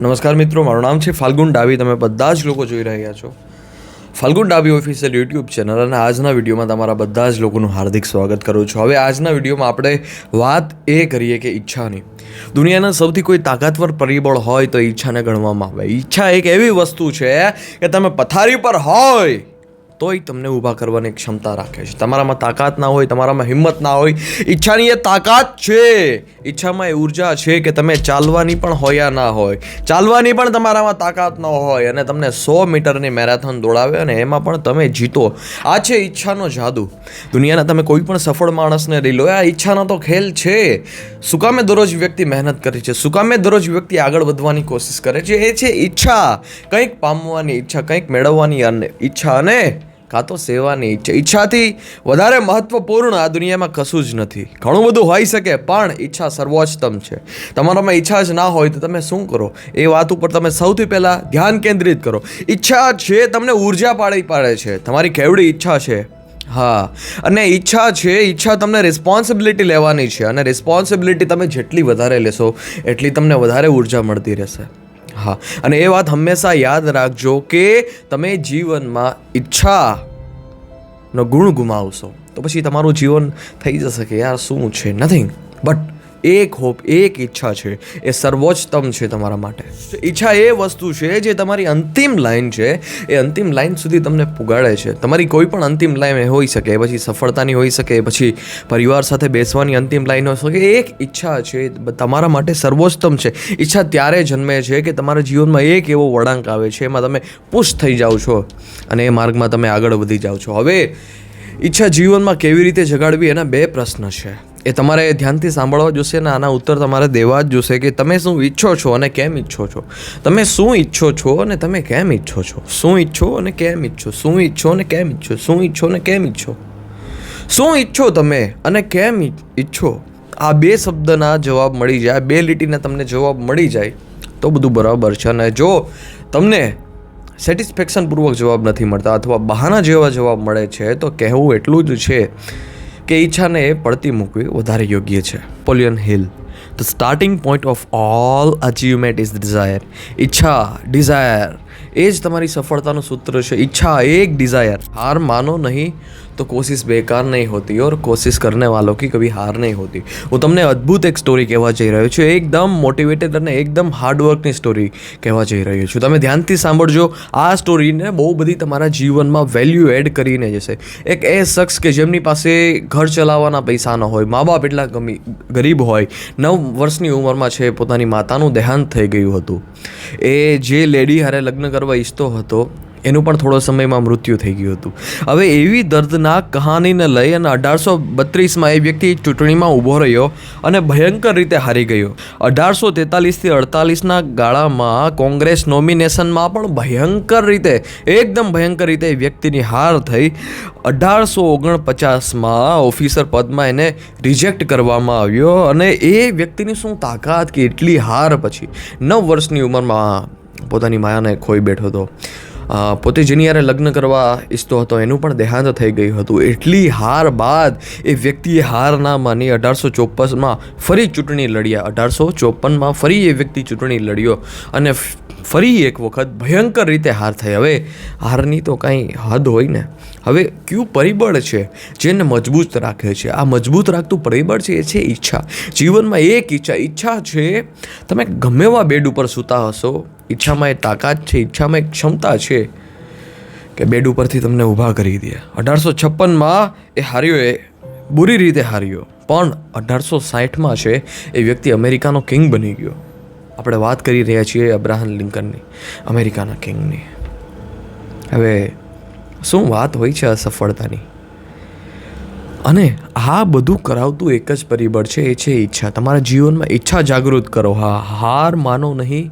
નમસ્કાર મિત્રો, મારું નામ છે ફાલ્ગુન ડાભી. તમે બધા જ લોકો જોઈ રહ્યા છો Falgun Dabhi official YouTube channel, અને આજના વિડીયોમાં તમારા બધા જ લોકોનું હાર્દિક સ્વાગત કરું છું. હવે આજના વિડીયોમાં આપણે વાત એ કરીએ કે ઈચ્છાની. દુનિયાના સૌથી કોઈ તાકાતવર પરિબળ હોય તો ઈચ્છાને ગણવામાં આવે. ઈચ્છા એક એવી વસ્તુ છે કે તમે પથારી પર હોય તોય તમને ઊભા કરવાની ક્ષમતા રાખે છે. તમારામાં તાકાત ના હોય, તમારામાં હિંમત ના હોય, ઈચ્છાની એ તાકાત છે. ઈચ્છામાં એ ઉર્જા છે કે તમે ચાલવાની પણ હોયા ના હોય, ચાલવાની પણ તમારામાં તાકાત ન હોય, અને તમને 100 મીટરની મેરેથોન દોડાવે અને એમાં પણ તમે જીતો. આ છે ઈચ્છાનો જાદુ. દુનિયાના તમે કોઈ પણ સફળ માણસને લઈ લો, આ ઈચ્છાનો તો ખેલ છે. શું કામે દરરોજ વ્યક્તિ મહેનત કરે છે, શું કામે દરરોજ વ્યક્તિ આગળ વધવાની કોશિશ કરે છે? એ છે ઈચ્છા. કંઈક પામવાની ઈચ્છા, કંઈક મેળવવાની ઈચ્છા, અને કાં તો સેવાની ઈચ્છા. ઈચ્છાથી વધારે મહત્વપૂર્ણ આ દુનિયામાં કશું જ નથી. ઘણું બધું હોઈ શકે, પણ ઈચ્છા સર્વોચ્ચતમ છે. તમારામાં ઈચ્છા જ ના હોય તો તમે શું કરો? એ વાત ઉપર તમે સૌથી પહેલાં ધ્યાન કેન્દ્રિત કરો. ઈચ્છા છે તમને ઉર્જા પાડે છે. તમારી કેવડી ઈચ્છા છે. હા, અને ઈચ્છા છે, ઈચ્છા તમને રિસ્પોન્સિબિલિટી લેવાની છે, અને રિસ્પોન્સિબિલિટી તમે જેટલી વધારે લેશો એટલી તમને વધારે ઉર્જા મળતી રહેશે. હા, અને એ વાત હંમેશા યાદ રાખજો કે તમે જીવનમાં ઈચ્છાનો ગુણ ગુમાવશો તો પછી તમારું જીવન થઈ જશે કે યાર શું છે, નથિંગ. બટ એક હોપ, એક ઈચ્છા છે, એ સર્વોચ્ચતમ છે તમારા માટે. ઈચ્છા એ વસ્તુ છે જે તમારી અંતિમ લાઈન છે, એ અંતિમ લાઈન સુધી તમને પુગાડે છે. તમારી કોઈ પણ અંતિમ લાઈન હોઈ શકે, પછી સફળતાની હોઈ શકે, પછી પરિવાર સાથે બેસવાની અંતિમ લાઈન હોઈ શકે. એક ઈચ્છા છે તમારા માટે સર્વોચ્ચતમ છે. ઈચ્છા ત્યારે જન્મે છે કે તમારા જીવનમાં એક એવો વળાંક આવે છે, એમાં તમે પુશ થઈ જાઓ છો અને એ માર્ગમાં તમે આગળ વધી જાઓ છો. હવે ઈચ્છા જીવનમાં કેવી રીતે જગાડવી, એના 2 પ્રશ્ન છે. એ તમારે ધ્યાનથી સાંભળવા જોશે, અને આના ઉત્તર તમારે દેવા જ જોશે કે તમે શું ઈચ્છો છો અને કેમ ઈચ્છો છો. તમે શું ઈચ્છો છો અને તમે કેમ ઈચ્છો છો. શું ઈચ્છો અને કેમ ઈચ્છો. શું ઈચ્છો અને કેમ ઈચ્છો. શું ઈચ્છો અને કેમ ઈચ્છો. શું ઈચ્છો તમે અને કેમ ઈચ્છો. આ 2 શબ્દના જવાબ મળી જાય, 2 લીટીના તમને જવાબ મળી જાય તો બધું બરાબર છે. અને જો તમને સેટિસ્ફેક્શન પૂર્વક જવાબ નથી મળતા, અથવા બહાના જેવા જવાબ મળે છે, તો કહેવું એટલું જ છે કે ઈચ્છાને પડતી મૂકવી વધારે યોગ્ય છે. Napoleon Hill: the starting point of all achievement is desire. ઈચ્છા, ડિઝાયર, એ જ તમારી સફળતાનું સૂત્ર છે. ઈચ્છા, એક ડિઝાયર. હાર માનો નહીં તો કોશિશ બેકાર નહીં હોતી, और कोशिश करने वालों की कभी हार नहीं होती. હું તમને અદ્ભુત એક સ્ટોરી કહેવા જઈ રહ્યો છું, એકદમ મોટિવેટેડ અને એકદમ હાર્ડવર્કની સ્ટોરી કહેવા જઈ રહ્યો છું. તમે ધ્યાનથી સાંભળજો. આ સ્ટોરીને બહુ બધી તમારા જીવનમાં વેલ્યુ એડ કરીને જશે. એક એ શખ્સ કે જેમની પાસે ઘર ચલાવવાના પૈસા ન હોય, મા બાપ એટલા ગરીબ હોય, 9 વર્ષની ઉંમરમાં છે પોતાની માતાનું દેહાંત થઈ ગયું હતું. એ જે લેડી હારે લગ્ન કરવા ઈચ્છતો હતો એનું પણ થોડો સમયમાં મૃત્યુ થઈ ગયું હતું. હવે એવી દર્દનાક કહાનીને લઈ અને 1832માં એ વ્યક્તિ ચૂંટણીમાં ઊભો રહ્યો અને ભયંકર રીતે હારી ગયો. 1843થી 48ના ગાળામાં કોંગ્રેસ નોમિનેશનમાં પણ ભયંકર રીતે, એકદમ ભયંકર રીતે એ વ્યક્તિની હાર થઈ. 1849માં ઓફિસર પદમાં એને રિજેક્ટ કરવામાં આવ્યો, અને એ વ્યક્તિની શું તાકાત કે એટલી હાર પછી 9 વર્ષની ઉંમરમાં પોતાની માયાને ખોઈ બેઠો હતો. પોતે જેની યારે લગ્ન કરવા ઈચ્છતો હતો એનું પણ દેહાંત થઈ ગયું હતું. એટલી હાર બાદ એ વ્યક્તિએ હાર ના માની 1854માં ફરી ચૂંટણી લડ્યા. 1854માં ફરી એ વ્યક્તિ ચૂંટણી લડ્યો અને ફરી એક વખત ભયંકર રીતે હાર થઈ. હવે હારની તો કાંઈ હદ હોય ને. હવે કયું પરિબળ છે જેને મજબૂત રાખે છે? આ મજબૂત રાખતું પરિબળ છે એ છે ઈચ્છા. જીવનમાં એક ઈચ્છા છે. તમે ગમે એવા બેડ ઉપર સૂતા હશો, ઈચ્છામાં એ તાકાત છે, ઈચ્છામાં એક ક્ષમતા છે કે બેડ ઉપરથી તમને ઊભા કરી દે. 1856માં એ હાર્યો, એ બુરી રીતે હાર્યો, પણ 1860માં છે એ વ્યક્તિ અમેરિકાનો કિંગ બની ગયો. આપણે વાત કરી રહ્યા છીએ અબ્રાહમ લિંકનની, અમેરિકાના કિંગની. હવે શું વાત હોય છે અસફળતાની. અને આ બધું કરાવતું એક જ પરિબળ છે, એ છે ઈચ્છા. તમારા જીવનમાં ઈચ્છા જાગૃત કરો. હા, હાર માનો નહીં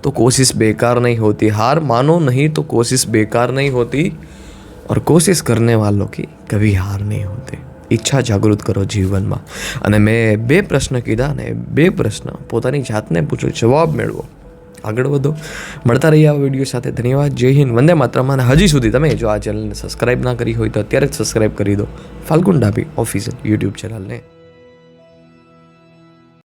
तो कोशिश बेकार नहीं होती. हार मानो नहीं तो कोशिश बेकार नहीं होती, और कोशिश करने वालों की कभी हार नहीं होती. ઈચ્છા જાગૃત કરો જીવનમાં. અને મેં 2 પ્રશ્ન કીધા, ને 2 પ્રશ્ન પોતાની જાતને પૂછો, જવાબ મેળવો, આગળ વધો. મળતા રહીએ આ વિડીયો સાથે. ધન્યવાદ. જય હિન્દ, વંદે માતરમ. અને હજી સુધી તમે જો આ ચેનલને સબસ્ક્રાઈબ ના કરી હોય તો અત્યારે જ સબસ્ક્રાઈબ કરી દો, ફાલ્ગુન ડાભી ઓફિશિયલ યુટ્યુબ ચેનલને.